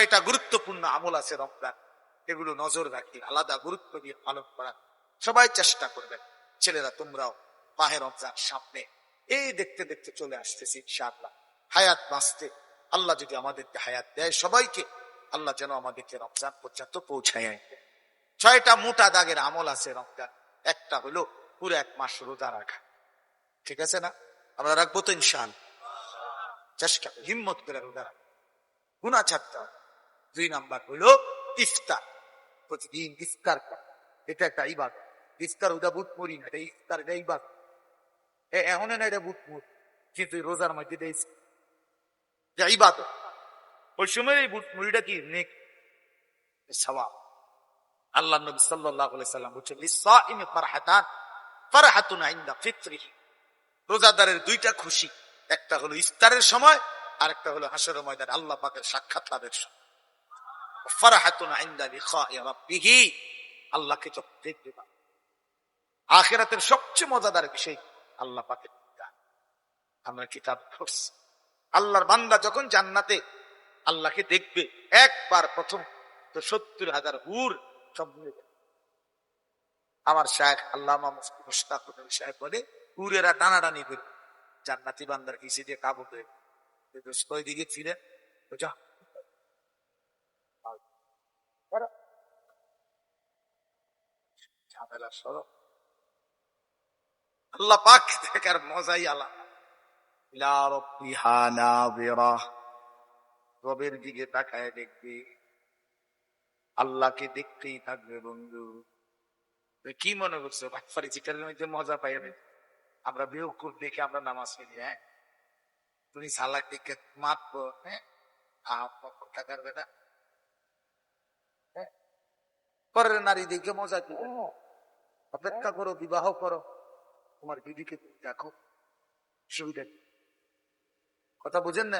6টা গুরুত্বপূর্ণ আমল আছে রমজান, এগুলো নজর রাখি, আলাদা গুরুত্ব দিয়ে পালন করা সবাই চেষ্টা করবেন। ছেলেরা তোমরাও মাহে রমজান সামনে, এই দেখতে দেখতে চলে আসতেছি ইনশাআল্লাহ। হায়াত বাঁচতে আল্লাহ যদি আমাদেরকে হায়াত দেয় সবাইকে, আল্লাহ যেন আমাদেরকে রমজান পর্যন্ত পৌঁছায়। 6টা মোটা দাগের আমল আছে রমজান। একটা হলো পুরো 1 মাস রোজা রাখা, ঠিক আছে না? আমরা রাখবো তো ইনশাআল্লাহ, চেষ্টা হিম্মত করে রোজা রাখা, গুনাহ ছাড়তে হবে। 2 নাম্বার হলো ইফতার, প্রতিদিন ইফতার করা, এটা একটা ইবাদত। ইফতার ওটা বুট মরি না, এটা ইফতার, এটা ইবাদত। এমন না এটা বুট মুট, কিন্তু রোজার মধ্যে এটা ইবাদত। ওই সময় এই বুট মুড়িটা কি নেক সওয়াব। আল্লাহ নবী সাল্লাল্লাহু আলাইহি সাল্লাম বলেছেন, লিসাইমি ফারহাতান, ফারহাতুন ইনদা ফিত্রিহি। রোজাদারের 2টা খুশি, একটা হলো ইফতারের সময়, আর একটা হলো হাসরের ময়দানে আল্লাহ পাকের সাক্ষাৎ লাভের সময়। ফারহাতুন ইনদা লিকাই রাব্বিহি, আল্লাহকে যখন দেখবে। আখিরাতের সবচেয়ে মজাদার বিষয় আল্লাহ পাকের দিদার। আমরা কিতাব পড়ছি, আল্লাহর বান্দা যখন জান্নাতে আল্লাহকে দেখবে একবার প্রথম, তো 70,000 হুর সব মিলে যাবে। আমার শায়েখ আল্লামা মুফতি মুশতাকুর সাহেব বলে, হুরেরা টানাটানি করে জান্নাতি বান্দার কিসে দিয়ে কাবু করে কই দিকে ছিলেন, ঝামেলা সরব। আল্লাহ পাক দেখার মজাই আলাদা। ইলা রাব্বিহা নাযিরা, রবের দিকে তাকায় দেখবে, আল্লাহকে দেখতেই থাকবে। বন্ধু কি মনে করছো বাটপারি চিটারের মধ্যে মজা পাইবে? আমরা বেউকুফ দেখে আমরা নামাজ পড়ি, হ্যাঁ? তুমি সালাক দেখে মাতবো, হ্যাঁ? টাকার বেটা, হ্যাঁ? পরের নারী দেখে মজা দিবে। অপেক্ষা করো, বিবাহ করো, তোমার বিবিকে দেখো, সুবিধা। কথা বুঝেন না?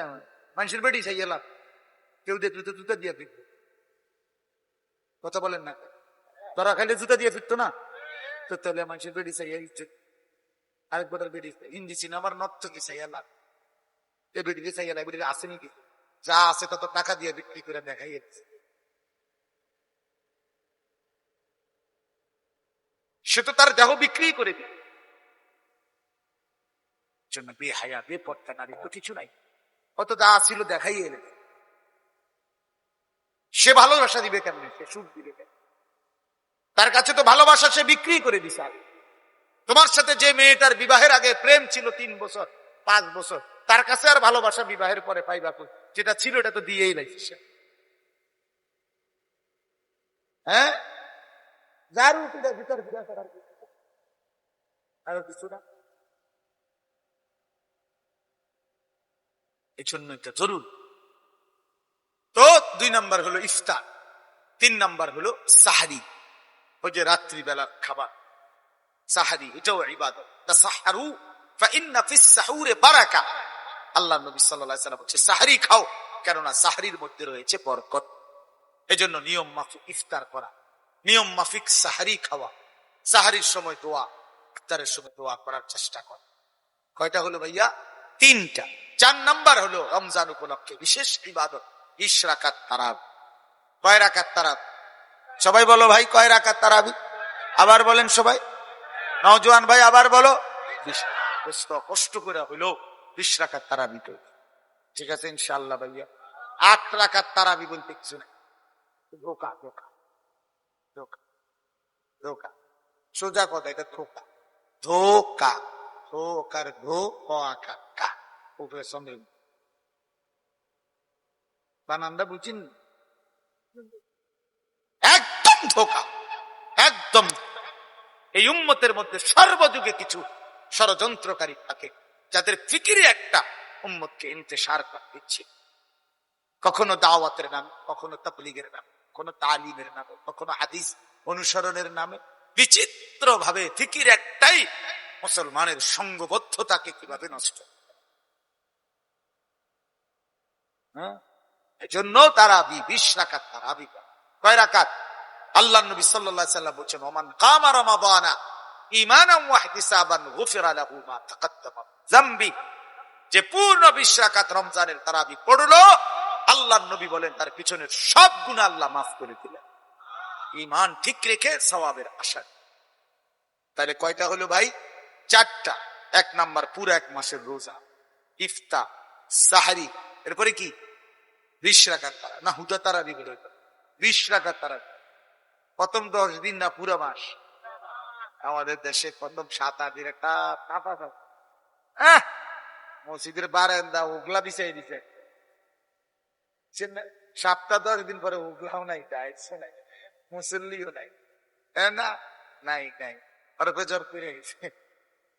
মানুষের বেটি চাই এলাম, কেউ দেখলে তো জুতা দিয়ে ফিরবে। কথা বলেন না? তোরা খাইলে জুতা দিয়ে ফিরতো না তো, তাহলে মানুষের বেটি চাই আরেকবার বেটি হিন্দি সিনেমার নর্তকি চাই এলাম, এই বেটিকে চাই এলাম। বেটিকে আছে নাকি? যা আছে তত টাকা দিয়ে বিক্রি করে দেখাই যাচ্ছে। সে তো তার দেহ বিক্রি করে দিবে। জন্য বেহায়া বেপর্দা নারী তো কিছু নাই, কত যা ছিল দেখাই এলে। সে ভালোবাসা দিবে কেমনে? সে সুখ দিবে কেমনে? তার কাছে তো ভালোবাসা সে বিক্রি করে দিছে। তোমার সাথে যে মেয়েটার বিবাহের আগে প্রেম ছিল 3 বছর 5 বছর, তার কাছে আর ভালোবাসা বিবাহের পরে পাইবা? যেটা ছিল এটা তো দিয়েই লাগছে। হ্যাঁ, যার ভিতর আর কিছু না। এই জন্য এটা জরুরি। তো 2 নাম্বার হলো ইফতার, 3 নাম্বার হলো সাহরি, ওই যে রাত্রিবেলার খাবার সাহরি, এটাও ইবাদত। তাসাহহারু ফাইন্না ফিস সাহুরে বারাকা। আল্লাহ নবী সাল্লাল্লাহু আলাইহি সাল্লাম বলেছে সাহরি খাও, কেননা সাহরির মধ্যে রয়েছে বরকত। এজন্য নিয়ম মাফিক ইফতার করা, নিয়ম মাফিক সাহরি খাওয়া, সাহরির সময় দোয়া, ইফতারের সময় দোয়া করার চেষ্টা করা। কয়টা হলো ভাইয়া? 3টা। 4 নাম্বার হলো রমজান উপলক্ষে বিশেষ ইবাদত 20 রাকাত তারাবি। কয় রাকাত তারাবি? সবাই বলো ভাই, কয় রাকাত তারাবি? আবার বলেন সবাই, নওজোয়ান ভাই আবার বলো। কষ্ট করে হইলো 20 রাকাত তারাবি তো, ঠিক আছে ইনশাআল্লাহ ভাইয়া। 8 রাকাত তারাবি বলতে কিছু নাই। ধোকা ধোকা ধোকা ধোকা, সোজা কথা, এটা ধোকা। ধোকা, ধোকার ধো কা কা উপরে সঙ্গে বানানটা বুঝছেন? একদম ধোকা, একদম। এই উম্মতের মধ্যে সর্বযুগে কিছু ষড়যন্ত্রকারী থাকে, যাদের ফিকিরে একটা উম্মতকে ইন্তেশার করে দিচ্ছে। কখনো দাওয়াতের নামে, কখনো তাবলীগের নামে, কখনো তালিমের নামে, কখনো হাদিস অনুসরণের নামে বিচিত্র ভাবে ফিকির একটাই, মুসলমানের সঙ্গবদ্ধতাকে কিভাবে নষ্ট। এজন্য তারাবি 20 রাকাত তারাবি। কয় রাকাত? আল্লাহ নবী সাল্লাল্লাহু আলাইহি সাল্লাম বলেছেন, ওমান কামা রমাদানা ঈমানান ওয়া ইহতিসাবান গুফিরা লাহু মা তাকাদ্দামা যামবি। যে পূর্ণ 20 রাকাত রমজানের তারাবি পড়লো, আল্লাহর নবী বলেন তার পিছনের সব গুনাহ আল্লাহ মাফ করে দিলেন, ঈমান ঠিক রেখে সওয়াবের আশা। তাহলে কয়টা হলো ভাই? 4টা। 1 নাম্বার পুরো 1 মাসের রোজা, ইফতার, সাহরি, এরপরে কি 20 রাকাত তারা না হুদা তারা দিবে 20 রাকাত তারা। প্রথম 10 দিন না পুরো মাস? আমাদের দেশে প্রথম 7-8 দিন একটা মসজিদের বারান্দা ওগলা বিছাই দিছে, সপ্তাহ 10 দিন পরে ওগলাও নাই, টাইলসও নাই, মুসল্লিও নাই, না নাই নাই, আর বেজর করে গেছে।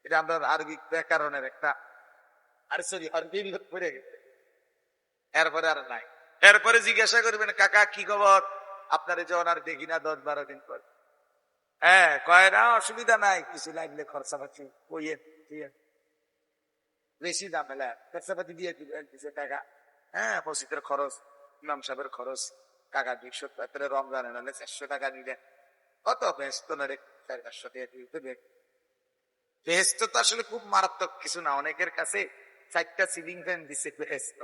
এটা আমরা আরবি ব্যাকরণের একটা আরবি পড়ে গেছে, এরপরে আর নাই। এরপরে জিজ্ঞাসা করবেন কাকা কি খবর, আপনার যখন আর দেখি না 10-12 দিন পর। হ্যাঁ কয় না অসুবিধা নাই, কিছু লাগলে খরচা পাচ্ছি বেশি দাম এলা খরচাপাতি দিয়ে দিছে টাকা। হ্যাঁ মসজিদের খরচ, ইমাম সাহেবের খরচ, টাকা 200 টাকা, রমজানে নাহলে 400 টাকা নিলেন, কত ব্যস্ত না রে, 400 টাকা দিয়ে বেহেস্ত তো আসলে খুব মারাত্মক কিছু না, অনেকের কাছে 4টা সিলিং ফ্যান দিছে বেহেস্ত।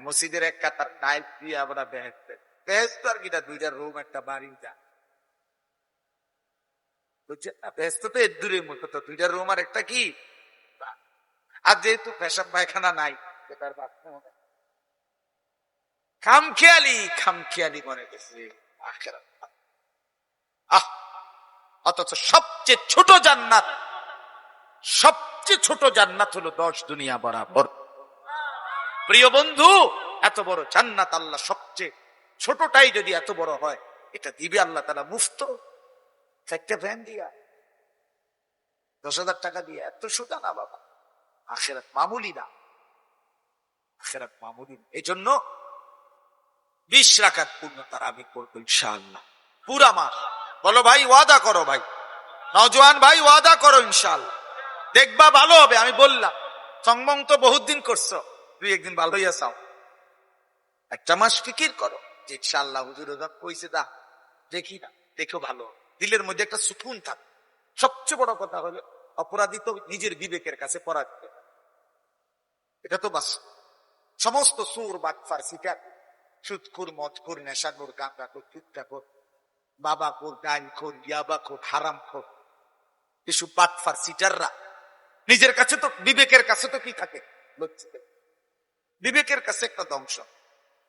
মসজিদের এক কাতার টাইল দিয়ে আমরা বেহেস্ত, বেহেস্ত আর কিটা 2টা রুম একটা বাড়ি যা বুঝছেন না, বেহেস্ত তো এর দূরের মতো, তো 2টা রুম আর একটা কি। আর যেহেতু পেশাব পায়খানা নাই, সেটার খামখেয়ালি মনে করছে আখিরাত। অথচ সবচেয়ে ছোট জান্নাত, সবচেয়ে ছোট জান্নাত হলো 10 দুনিয়া বরাবর। প্রিয় বন্ধু, এত বড় জান্নাত আল্লাহ সবচেয়ে ছোটটাই যদি এত বড় হয়, এটা দিবে আল্লাহ তাআলা মুফত, 4টা ভ্যান দিয়া 10,000 টাকা দিয়ে, এত সোজা না বাবা। আখিরাত মামুলি না, আখিরাত মামুলি না। এই জন্য 20 রাকাত পূর্ণ তারাবি করবো ইনশাআল্লাহ পুরা মাস। বলো ভাই ওয়াদা করো, ভাই নওজোয়ান ভাই ওয়াদা করো ইনশাআল্লাহ, দেখবা ভালো হবে। আমি বললাম সংবং তো বহুত দিন করছো, 2-1 দিন ভালো হইয়া চাও, 1টা মাস ফিকির করো যে ইনশাআল্লাহ হুজুর কইছে দা দেখি না, দেখো ভালো, দিলের মধ্যে একটা সুকুন থাকে। সবচেয়ে বড় কথা হলো অপরাধী তো নিজের বিবেকের কাছে পরাজিত, এটা তো বাস। সমস্ত সুর বাটফার সিটার, সুদখোর, মদখোর, নেশাখোর, গাঁজাখোর, চুট্টাখোর, বাবাখোর, ডাইনখোর, ইয়াবাখোর, হারামখোর, এসব বাটফার সিটাররা নিজের কাছে তো, বিবেকের কাছে তো কি থাকে, লজ্জিত। বিবেকের কাছে একটা ধ্বংস,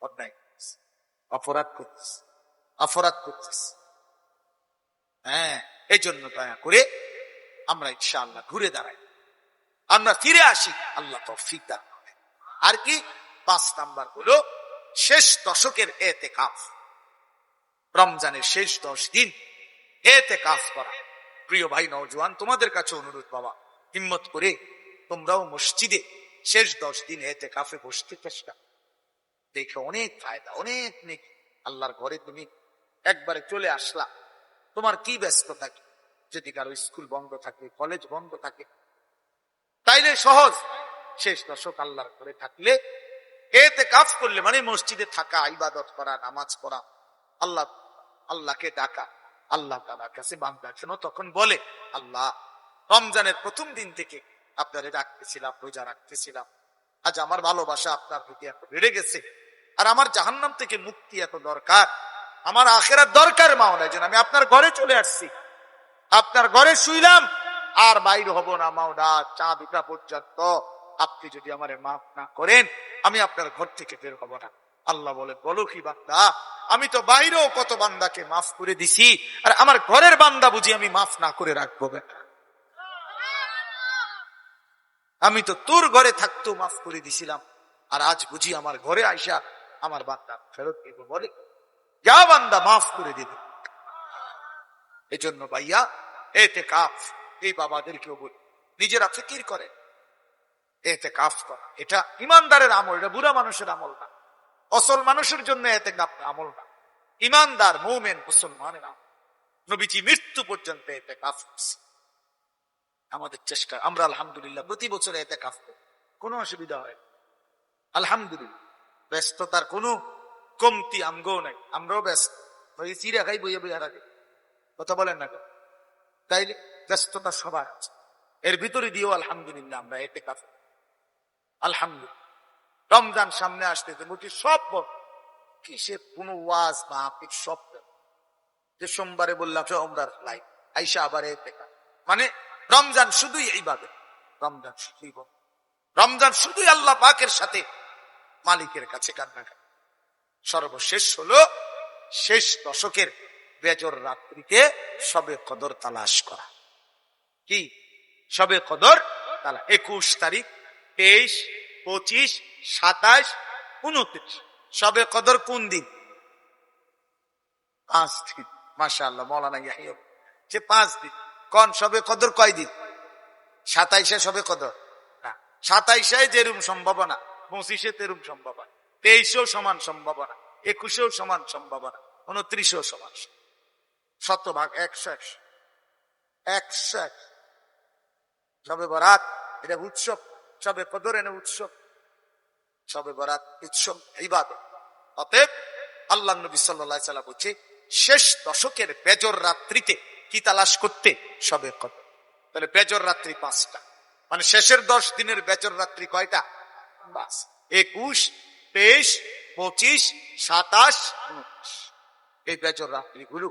অন্যায় অপরাধ করছিস। হ্যাঁ এই জন্য দয়া করে আমরা ইনশাআল্লাহ ঘুরে দাঁড়াই, আমরা ফিরে আসি, আল্লাহ তৌফিক দান করেন। আর কি 5 নাম্বার হলো শেষ দশকের ইতিকাফ, রমজানের শেষ 10 দিন ইতিকাফ করা। প্রিয় ভাই নওজোয়ান, তোমাদের কাছে অনুরোধ বাবা, হিম্মত করে তোমরাও মসজিদে শেষ 10 দিন ইতিকাফে বসতে চেষ্টা, দেখে অনেক ফায়দা, অনেক নেকি। আল্লাহর ঘরে তুমি একবারে চলে আসলা, তোমার কি ব্যস্ত থাকে, যদি কারো স্কুল বন্ধ থাকে, কলেজ বন্ধ থাকে, তাইলে সহজ শেষ দশক আল্লাহর ঘরে থাকলে, ইতিকাফ করলে মানে মসজিদে থাকা, ইবাদত করা, নামাজ পড়া, আল্লাহকে ডাকা, আল্লাহ তাআলার কাছে বান্দা যেন তখন বলে, আল্লাহ রমজানের প্রথম দিন থেকে আপনারে ডাকতেছিলাম, রোজা রাখতেছিলাম, আজ আমার ভালোবাসা আপনার প্রতি এত বেড়ে গেছে, আর আমার জাহান্নাম থেকে মুক্তি এত দরকার, আমার আখিরাত দরকার মাওলা, যেন আমি আপনার ঘরে চলে আসছি, আপনার ঘরে শুইলাম, আর বাইর হব না মাওলা, চাঁদ ওঠা পর্যন্ত আপনি যদি আমারে মাফ না করেন, আমি আপনার ঘর থেকে বের হব না। আল্লাহ বলে, বলো কি বান্দা, আমি তো বাইরেও কত বান্দাকে মাফ করে দিছি, আর আমার ঘরের বান্দা বুঝি আমি মাফ না করে রাখবো বেটা? আমি তো তোর ঘরে থাকতেও মাফ করে দিছিলাম, আর আজ বুঝি আমার ঘরে আইসা আমার বান্দা ফেরত দিব? বলে যা বান্দা মাফ করে দিবে। এই জন্য ভাইয়া ইতিকাফ, এই বাবাদেরকেও বলি নিজেরা ফিকির করে ইতিকাফ করা, এটা ইমানদারের আমল, এটা বুড়া মানুষের আমল না, অসল মানুষের জন্য ইতিকাফ আমল না, ইমানদার মুমিন মুসলমানের আমল। নবীজি মৃত্যু পর্যন্ত ইতিকাফ করছে। আমাদের চেষ্টা, আমরা আলহামদুলিল্লাহ প্রতি বছর ইতিকাফ করি, কোনো অসুবিধা হয় না, আলহামদুলিল্লাহ। ব্যস্ততার কোনো কমতি আমগো নাই, আমরাও ব্যস্ত, চিড়া খাই বইয়া বইয়া রাখি, কথা বলেন না, তাইলে ব্যস্ততা সবার আছে, এর ভিতরে দিয়েও আলহামদুলিল্লাহ আমরা ইতিকাফ, আলহামদুলিল্লাহ। রমজান সামনে আসতেছে, মুখে সব বন্ধ, কিসের কোন ওয়াজ বা সব। যে সোমবারে বললাম সোমবার লাইভ, আইসা আবার মানে রমজান শুধুই এইভাবে, রমজান শুধুই রমজান শুধুই আল্লাহ পাকের সাথে মালিকের কাছে কান্নাকাটি। সর্বশেষ হলো শেষ দশকের বেজর রাত্রিকে শবে কদর তালাশ করা। কি শবে কদর তালা 21 তারিখ, 23, 25, 27, 29। শবে কদর কোন দিন? 5 দিন। মাশাআল্লাহ, মৌলানা ইয়াহিয়া যে 5 দিন। কোন শবে কদর কয় দিন? 27-এ শবে কদর না, 27-এ যেরকম সম্ভাবনা, 25-এ তেরকম সম্ভাবনা, 23-এও সমান সম্ভাবনা, 21-এও সমান সম্ভাবনা, 29-এও সমান। শতভাগ 100। শবে বরাত এটা উৎসব, শবে কদর এনে উৎসব, শবে বরাত উৎসব ইবাদত। অতএব আল্লাহ নবী সাল্লাল্লাহু আলাইহি ওয়াসাল্লাম বলছে শেষ দশকের বেজর রাত্রিতে কি তালাশ করতে? শবে কদর। তাহলে বেজর রাত্রি 5টা, মানে শেষের 10 দিনের বেজর রাত্রি কয়টা? 5। 21, 23, 25, 27, 29। এই বেজর রাত্রিগুলো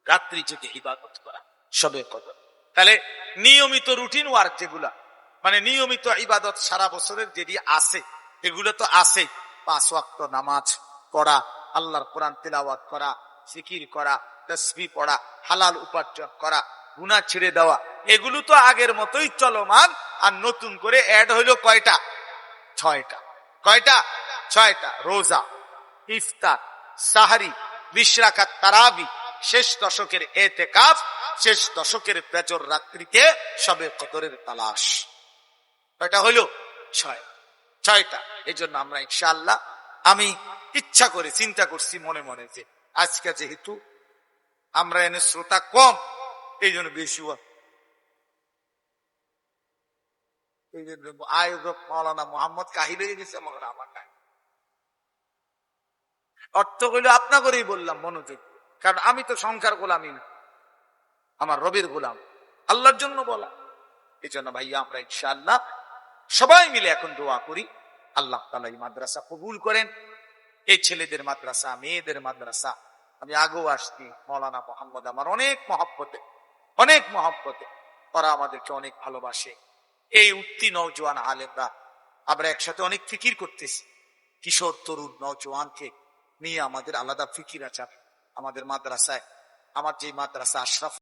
রাত্রি জেগে ইবাদত করা শবে কদর। তাহলে নিয়মিত রুটিন ওয়ার্ক যেগুলা, মানে নিয়মিত ইবাদত সারা বছরের যেটি আছে, এগুলো তো আছে। 5 ওয়াক্ত নামাজ পড়া, আল্লাহর কোরআন তিলাওয়াত করা, জিকির করা, তাসবিহ পড়া, হালাল উপার্জন করা, গুনাহ ছেড়ে দেওয়া, এগুলো তো আগের মতোই চলমান। আর নতুন করে অ্যাড হইলো কয়টা? 6টা। কয়টা? 6টা। রোজা, ইফতার, সাহারি, 20 রাকাত তারাবি, শেষ দশকের এতেকাফ, শেষ দশকের বেজর রাত্রিতে শবে কদরের তালাশ। কয়টা হইলো? 6টা। এই জন্য আমরা ইনশাআল্লাহ, আমি ইচ্ছা করে চিন্তা করছি মনে মনে যে আজকে যেহেতু আমরা এনে শ্রোতা কম, এই জন্য বেশি এই জন্য আয়োজক মাওলানা মোহাম্মদ কাহিল হয়ে গেছে। আমার অর্থ হইলো আপনা করেই বললাম মনোযোগ, কারণ আমি তো সংখ্যার গোলামি না, আমার রবির গোলাম, আল্লাহর জন্য বলা। এই জন্য ভাইয়া আমরা ইনশাআল্লাহ সবাই মিলে এখন দোয়া করি আল্লাহ তাআলা এই মাদ্রাসা কবুল করেন। এই ছেলেদের মাদ্রাসা, মেয়েদের মাদ্রাসা, আমি আগেও আসছি, মাওলানা মোহাম্মদ আমার অনেক মহব্বতে, ওরা আমাদেরকে অনেক ভালোবাসে। এই উঠতি নওজোয়ান আলেমরা আমরা একসাথে অনেক ফিকির করতেছি, কিশোর তরুণ নওজোয়ানকে নিয়ে আমাদের আলাদা ফিকির আছে। আমাদের মাদ্রাসায়, আমার যে মাদ্রাসা আশরাফ